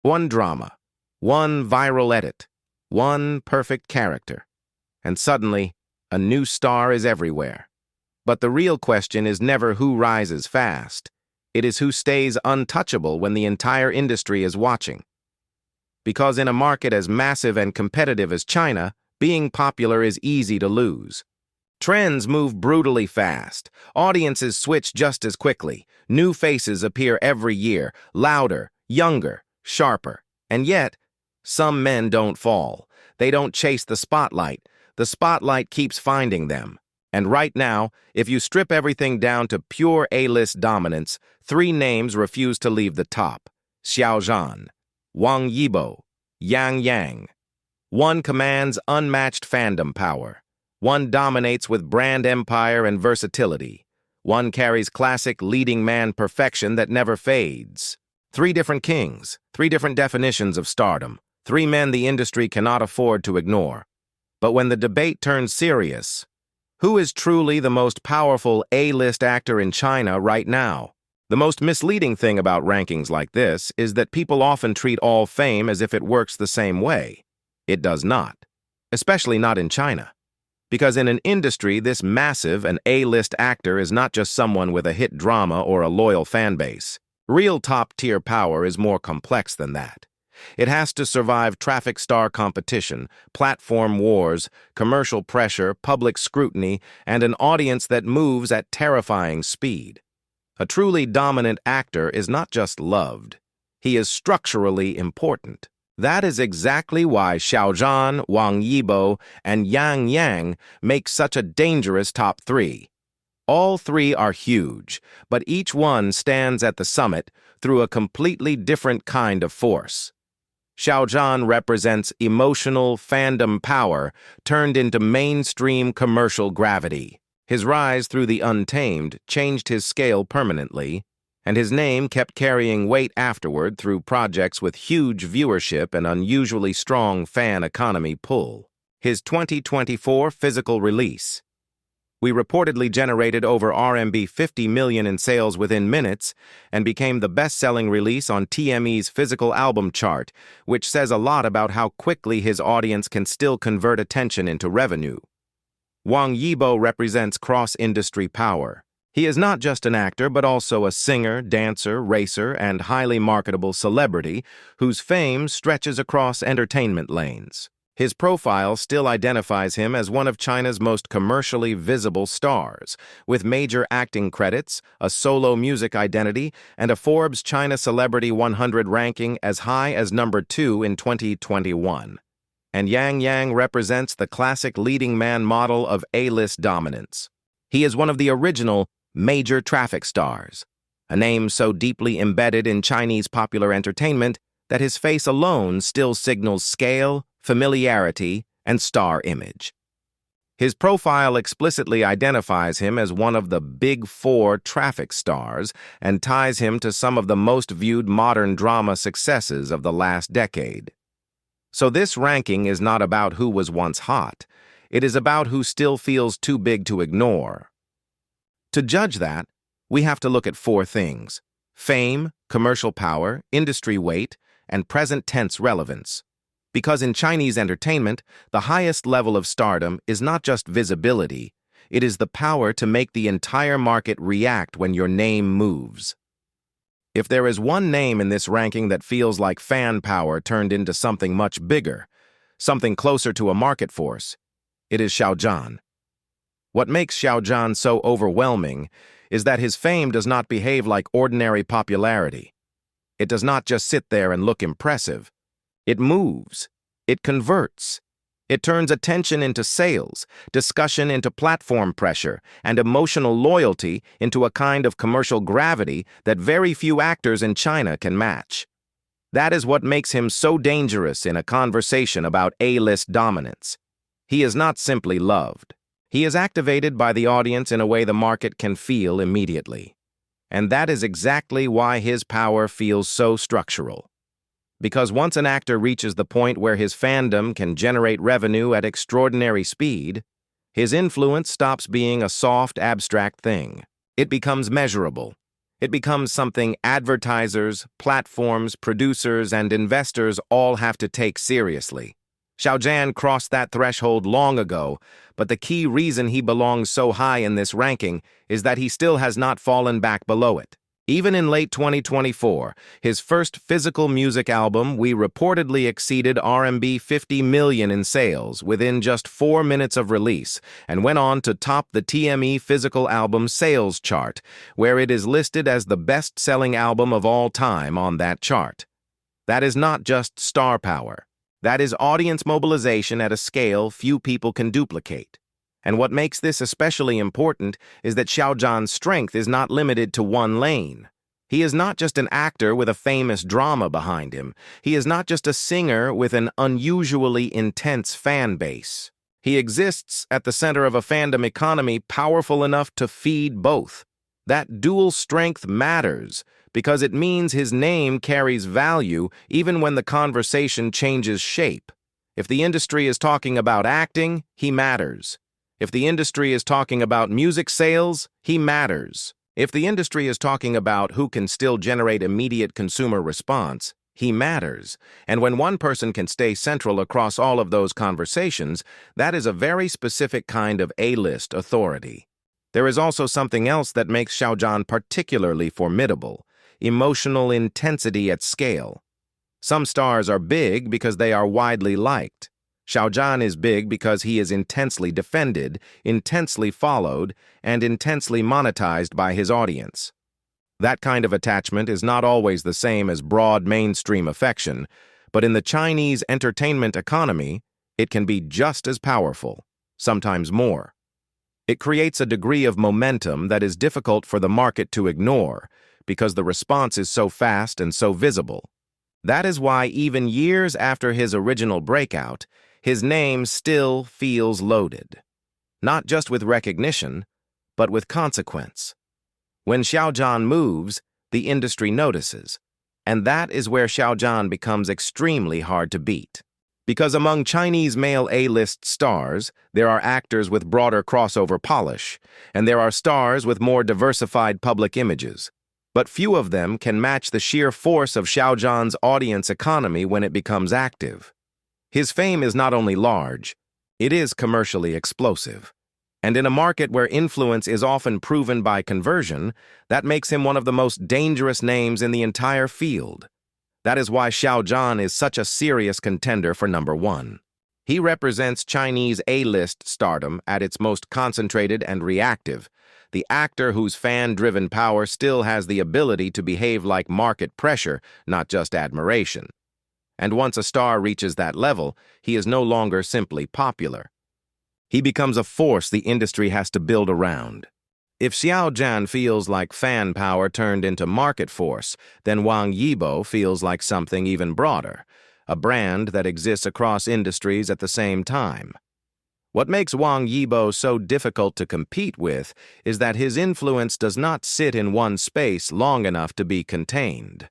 One drama, one viral edit, one perfect character. And suddenly, a new star is everywhere. But the real question is never who rises fast. It is who stays untouchable when the entire industry is watching. Because in a market as massive and competitive as China, being popular is easy to lose. Trends move brutally fast. Audiences switch just as quickly. New faces appear every year, louder, younger, sharper. And yet, some men don't fall. They don't chase the spotlight. The spotlight keeps finding them. And right now, if you strip everything down to pure A-list dominance, 3 names refuse to leave the top: Xiao Zhan, Wang Yibo, Yang. One commands unmatched fandom power. One dominates with brand empire and versatility. One carries classic leading man perfection that never fades. 3 different kings, 3 different definitions of stardom, 3 men the industry cannot afford to ignore. But when the debate turns serious, who is truly the most powerful A-list actor in China right now? The most misleading thing about rankings like this is that people often treat all fame as if it works the same way. It does not, especially not in China. Because in an industry this massive, an A-list actor is not just someone with a hit drama or a loyal fan base. Real top-tier power is more complex than that. It has to survive traffic star competition, platform wars, commercial pressure, public scrutiny, and an audience that moves at terrifying speed. A truly dominant actor is not just loved. He is structurally important. That is exactly why Xiao Zhan, Wang Yibo, and Yang make such a dangerous top 3. All 3 are huge, but each one stands at the summit through a completely different kind of force. Xiao Zhan represents emotional fandom power turned into mainstream commercial gravity. His rise through the Untamed changed his scale permanently, and his name kept carrying weight afterward through projects with huge viewership and unusually strong fan economy pull. His 2024 physical release. We reportedly generated over RMB 50 million in sales within minutes and became the best-selling release on TME's physical album chart, which says a lot about how quickly his audience can still convert attention into revenue. Wang Yibo represents cross-industry power. He is not just an actor, but also a singer, dancer, racer, and highly marketable celebrity whose fame stretches across entertainment lanes. His profile still identifies him as one of China's most commercially visible stars, with major acting credits, a solo music identity, and a Forbes China Celebrity 100 ranking as high as number 2 in 2021. And Yang represents the classic leading man model of A-list dominance. He is one of the original major traffic stars, a name so deeply embedded in Chinese popular entertainment that his face alone still signals scale, familiarity, and star image. His profile explicitly identifies him as one of the big 4 traffic stars and ties him to some of the most viewed modern drama successes of the last decade. So this ranking is not about who was once hot. It is about who still feels too big to ignore. To judge that, we have to look at 4 things: fame, commercial power, industry weight, and present tense relevance. Because in Chinese entertainment, the highest level of stardom is not just visibility, it is the power to make the entire market react when your name moves. If there is one name in this ranking that feels like fan power turned into something much bigger, something closer to a market force, it is Xiao Zhan. What makes Xiao Zhan so overwhelming is that his fame does not behave like ordinary popularity. It does not just sit there and look impressive. It moves. It converts. It turns attention into sales, discussion into platform pressure, and emotional loyalty into a kind of commercial gravity that very few actors in China can match. That is what makes him so dangerous in a conversation about A-list dominance. He is not simply loved. He is activated by the audience in a way the market can feel immediately. And that is exactly why his power feels so structural. Because once an actor reaches the point where his fandom can generate revenue at extraordinary speed, his influence stops being a soft, abstract thing. It becomes measurable. It becomes something advertisers, platforms, producers, and investors all have to take seriously. Xiao Zhan crossed that threshold long ago, but the key reason he belongs so high in this ranking is that he still has not fallen back below it. Even in late 2024, his first physical music album, We reportedly exceeded RMB 50 million in sales within just 4 minutes of release and went on to top the TME physical album sales chart, where it is listed as the best-selling album of all time on that chart. That is not just star power. That is audience mobilization at a scale few people can duplicate. And what makes this especially important is that Xiao Zhan's strength is not limited to one lane. He is not just an actor with a famous drama behind him. He is not just a singer with an unusually intense fan base. He exists at the center of a fandom economy powerful enough to feed both. That dual strength matters because it means his name carries value even when the conversation changes shape. If the industry is talking about acting, he matters. If the industry is talking about music sales, he matters. If the industry is talking about who can still generate immediate consumer response, he matters. And when one person can stay central across all of those conversations, that is a very specific kind of A-list authority. There is also something else that makes Xiao Zhan particularly formidable: emotional intensity at scale. Some stars are big because they are widely liked. Xiao Zhan is big because he is intensely defended, intensely followed, and intensely monetized by his audience. That kind of attachment is not always the same as broad mainstream affection, but in the Chinese entertainment economy, it can be just as powerful, sometimes more. It creates a degree of momentum that is difficult for the market to ignore because the response is so fast and so visible. That is why even years after his original breakout, his name still feels loaded. Not just with recognition, but with consequence. When Xiao Zhan moves, the industry notices, and that is where Xiao Zhan becomes extremely hard to beat. Because among Chinese male A-list stars, there are actors with broader crossover polish, and there are stars with more diversified public images. But few of them can match the sheer force of Xiao Zhan's audience economy when it becomes active. His fame is not only large, it is commercially explosive. And in a market where influence is often proven by conversion, that makes him one of the most dangerous names in the entire field. That is why Xiao Zhan is such a serious contender for number one. He represents Chinese A-list stardom at its most concentrated and reactive, the actor whose fan-driven power still has the ability to behave like market pressure, not just admiration. And once a star reaches that level, he is no longer simply popular. He becomes a force the industry has to build around. If Xiao Zhan feels like fan power turned into market force, then Wang Yibo feels like something even broader, a brand that exists across industries at the same time. What makes Wang Yibo so difficult to compete with is that his influence does not sit in one space long enough to be contained.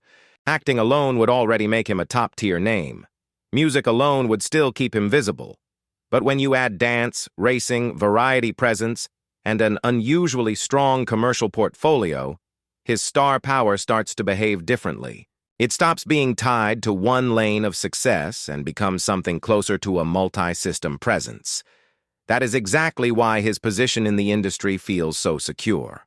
Acting alone would already make him a top-tier name. Music alone would still keep him visible. But when you add dance, racing, variety presence, and an unusually strong commercial portfolio, his star power starts to behave differently. It stops being tied to one lane of success and becomes something closer to a multi-system presence. That is exactly why his position in the industry feels so secure.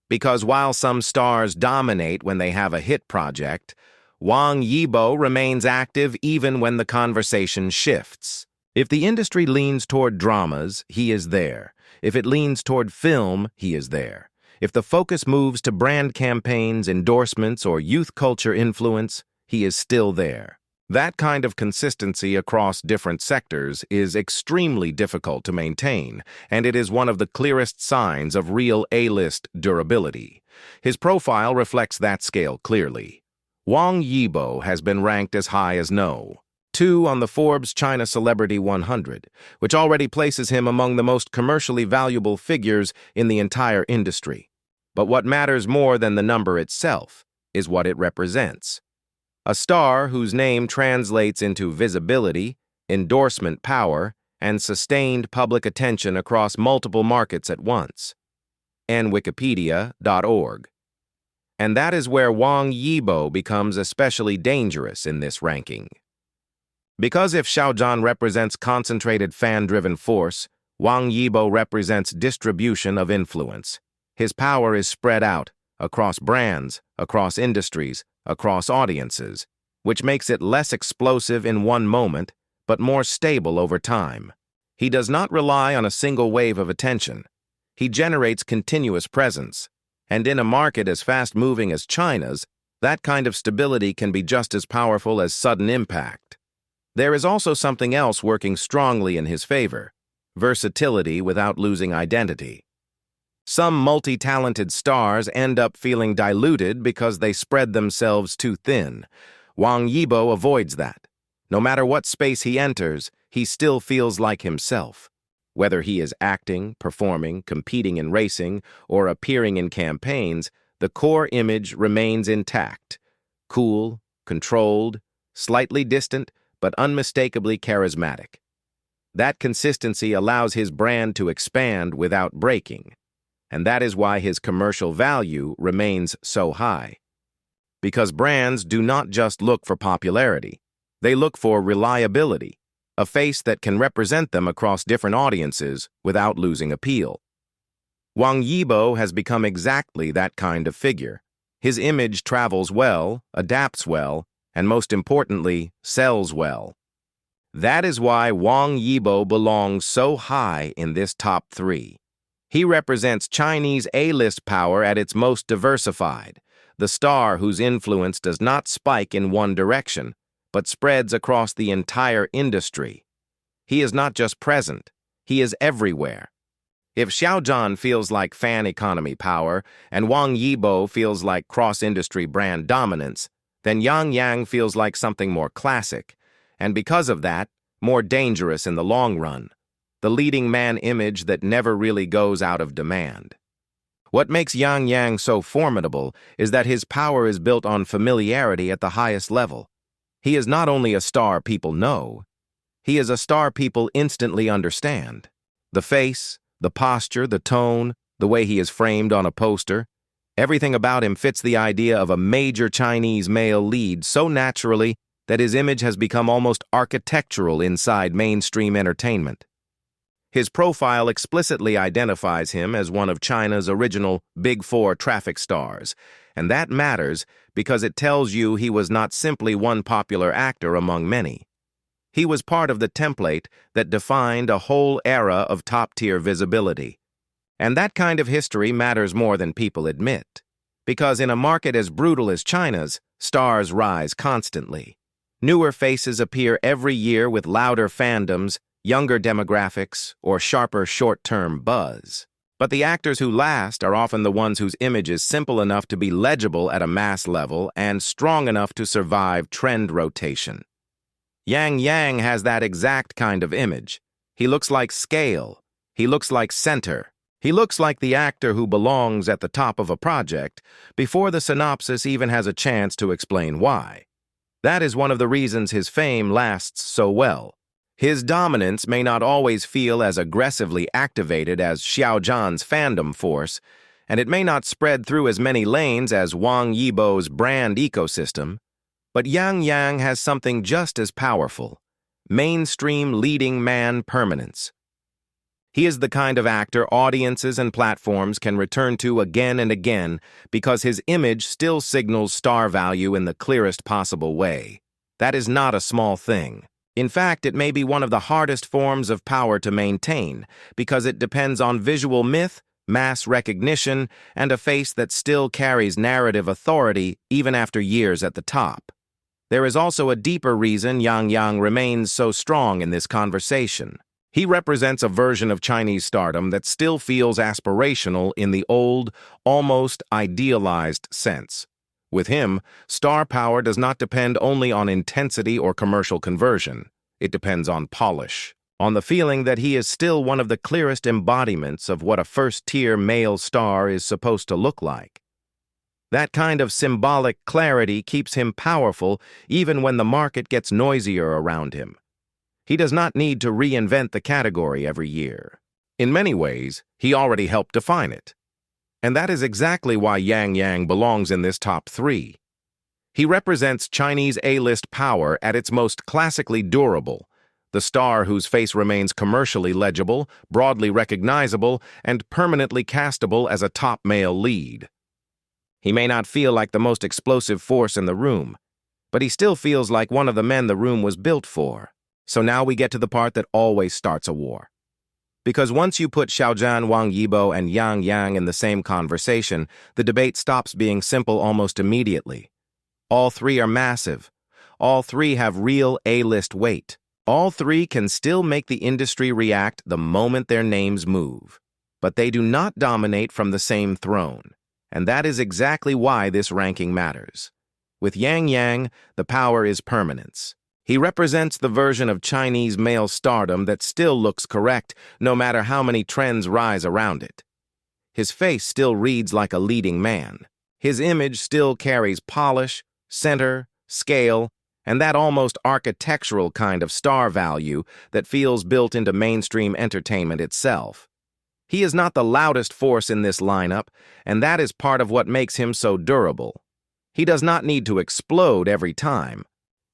Because while some stars dominate when they have a hit project, Wang Yibo remains active even when the conversation shifts. If the industry leans toward dramas, he is there. If it leans toward film, he is there. If the focus moves to brand campaigns, endorsements, or youth culture influence, he is still there. That kind of consistency across different sectors is extremely difficult to maintain, and it is one of the clearest signs of real A-list durability. His profile reflects that scale clearly. Wang Yibo has been ranked as high as No. 2 on the Forbes China Celebrity 100, which already places him among the most commercially valuable figures in the entire industry. But what matters more than the number itself is what it represents. A star whose name translates into visibility, endorsement power, and sustained public attention across multiple markets at once. And Wikipedia.org. And that is where Wang Yibo becomes especially dangerous in this ranking. Because if Xiao Zhan represents concentrated fan-driven force, Wang Yibo represents distribution of influence. His power is spread out across brands, across industries, across audiences, which makes it less explosive in one moment, but more stable over time. He does not rely on a single wave of attention. He generates continuous presence. And in a market as fast-moving as China's, that kind of stability can be just as powerful as sudden impact. There is also something else working strongly in his favor: versatility without losing identity. Some multi-talented stars end up feeling diluted because they spread themselves too thin. Wang Yibo avoids that. No matter what space he enters, he still feels like himself. Whether he is acting, performing, competing in racing, or appearing in campaigns, the core image remains intact. Cool, controlled, slightly distant, but unmistakably charismatic. That consistency allows his brand to expand without breaking. And that is why his commercial value remains so high. Because brands do not just look for popularity. They look for reliability, a face that can represent them across different audiences without losing appeal. Wang Yibo has become exactly that kind of figure. His image travels well, adapts well, and most importantly, sells well. That is why Wang Yibo belongs so high in this top 3. He represents Chinese A-list power at its most diversified, the star whose influence does not spike in one direction, but spreads across the entire industry. He is not just present, he is everywhere. If Xiao Zhan feels like fan economy power and Wang Yibo feels like cross-industry brand dominance, then Yang Yang feels like something more classic, and because of that, more dangerous in the long run. The leading man image that never really goes out of demand. What makes Yang Yang so formidable is that his power is built on familiarity at the highest level. He is not only a star people know, he is a star people instantly understand. The face, the posture, the tone, the way he is framed on a poster, everything about him fits the idea of a major Chinese male lead so naturally that his image has become almost architectural inside mainstream entertainment. His profile explicitly identifies him as one of China's original Big Four traffic stars, and that matters because it tells you he was not simply one popular actor among many. He was part of the template that defined a whole era of top-tier visibility. And that kind of history matters more than people admit, because in a market as brutal as China's, stars rise constantly. Newer faces appear every year with louder fandoms, younger demographics, or sharper short-term buzz. But the actors who last are often the ones whose image is simple enough to be legible at a mass level and strong enough to survive trend rotation. Yang Yang has that exact kind of image. He looks like scale. He looks like center. He looks like the actor who belongs at the top of a project before the synopsis even has a chance to explain why. That is one of the reasons his fame lasts so well. His dominance may not always feel as aggressively activated as Xiao Zhan's fandom force, and it may not spread through as many lanes as Wang Yibo's brand ecosystem, but Yang Yang has something just as powerful: mainstream leading man permanence. He is the kind of actor audiences and platforms can return to again and again because his image still signals star value in the clearest possible way. That is not a small thing. In fact, it may be one of the hardest forms of power to maintain because it depends on visual myth, mass recognition, and a face that still carries narrative authority even after years at the top. There is also a deeper reason Yang Yang remains so strong in this conversation. He represents a version of Chinese stardom that still feels aspirational in the old, almost idealized sense. With him, star power does not depend only on intensity or commercial conversion. It depends on polish, on the feeling that he is still one of the clearest embodiments of what a first-tier male star is supposed to look like. That kind of symbolic clarity keeps him powerful even when the market gets noisier around him. He does not need to reinvent the category every year. In many ways, he already helped define it. And that is exactly why Yang Yang belongs in this top 3. He represents Chinese A-list power at its most classically durable, the star whose face remains commercially legible, broadly recognizable, and permanently castable as a top male lead. He may not feel like the most explosive force in the room, but he still feels like one of the men the room was built for. So now we get to the part that always starts a war. Because once you put Xiao Zhan, Wang Yibo, and Yang Yang in the same conversation, the debate stops being simple almost immediately. All 3 are massive. All 3 have real A-list weight. All 3 can still make the industry react the moment their names move. But they do not dominate from the same throne. And that is exactly why this ranking matters. With Yang Yang, the power is permanence. He represents the version of Chinese male stardom that still looks correct, no matter how many trends rise around it. His face still reads like a leading man. His image still carries polish, center, scale, and that almost architectural kind of star value that feels built into mainstream entertainment itself. He is not the loudest force in this lineup, and that is part of what makes him so durable. He does not need to explode every time.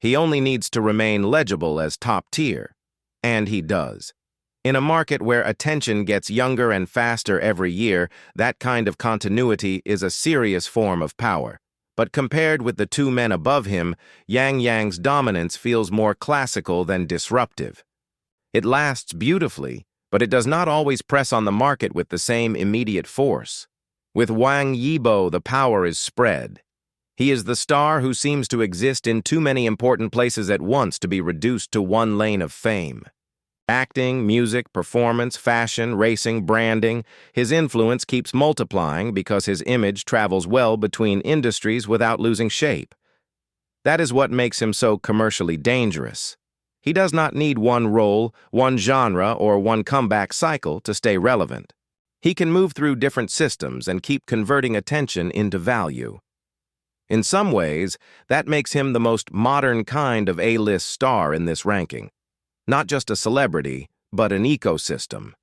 He only needs to remain legible as top tier. And he does. In a market where attention gets younger and faster every year, that kind of continuity is a serious form of power. But compared with the 2 men above him, Yang Yang's dominance feels more classical than disruptive. It lasts beautifully, but it does not always press on the market with the same immediate force. With Wang Yibo, the power is spread. He is the star who seems to exist in too many important places at once to be reduced to one lane of fame. Acting, music, performance, fashion, racing, branding, his influence keeps multiplying because his image travels well between industries without losing shape. That is what makes him so commercially dangerous. He does not need one role, one genre, or one comeback cycle to stay relevant. He can move through different systems and keep converting attention into value. In some ways, that makes him the most modern kind of A-list star in this ranking. Not just a celebrity, but an ecosystem.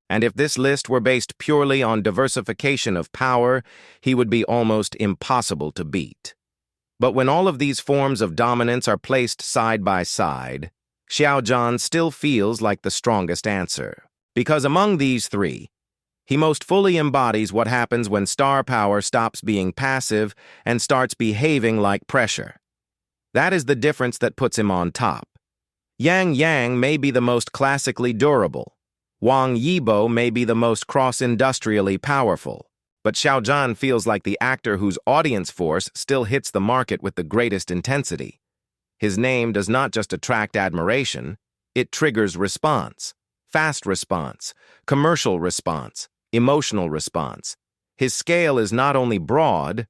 And if this list were based purely on diversification of power, he would be almost impossible to beat. But when all of these forms of dominance are placed side by side, Xiao Zhan still feels like the strongest answer. Because among these 3, he most fully embodies what happens when star power stops being passive and starts behaving like pressure. That is the difference that puts him on top. Yang Yang may be the most classically durable. Wang Yibo may be the most cross-industrially powerful. But Xiao Zhan feels like the actor whose audience force still hits the market with the greatest intensity. His name does not just attract admiration, it triggers response. Fast response, commercial response, emotional response. His scale is not only broad,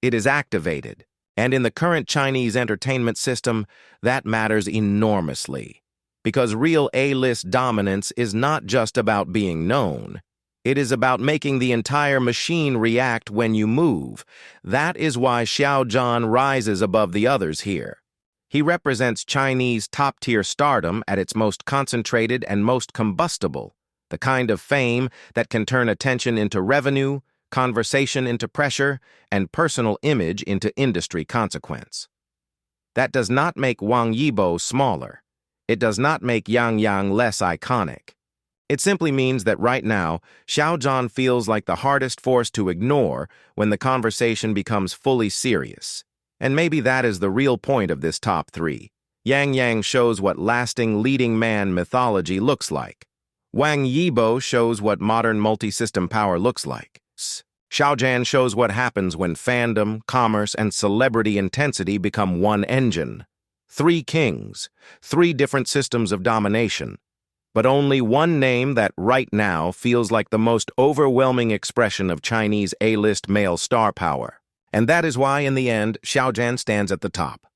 it is activated. And in the current Chinese entertainment system, that matters enormously. Because real A-list dominance is not just about being known. It is about making the entire machine react when you move. That is why Xiao Zhan rises above the others here. He represents Chinese top-tier stardom at its most concentrated and most combustible, the kind of fame that can turn attention into revenue, conversation into pressure, and personal image into industry consequence. That does not make Wang Yibo smaller. It does not make Yang Yang less iconic. It simply means that right now, Xiao Zhan feels like the hardest force to ignore when the conversation becomes fully serious. And maybe that is the real point of this top 3. Yang Yang shows what lasting leading man mythology looks like. Wang Yibo shows what modern multi-system power looks like. Xiao Zhan shows what happens when fandom, commerce, and celebrity intensity become one engine. 3 kings, 3 different systems of domination. But only one name that right now feels like the most overwhelming expression of Chinese A-list male star power. And that is why, in the end, Xiao Zhan stands at the top.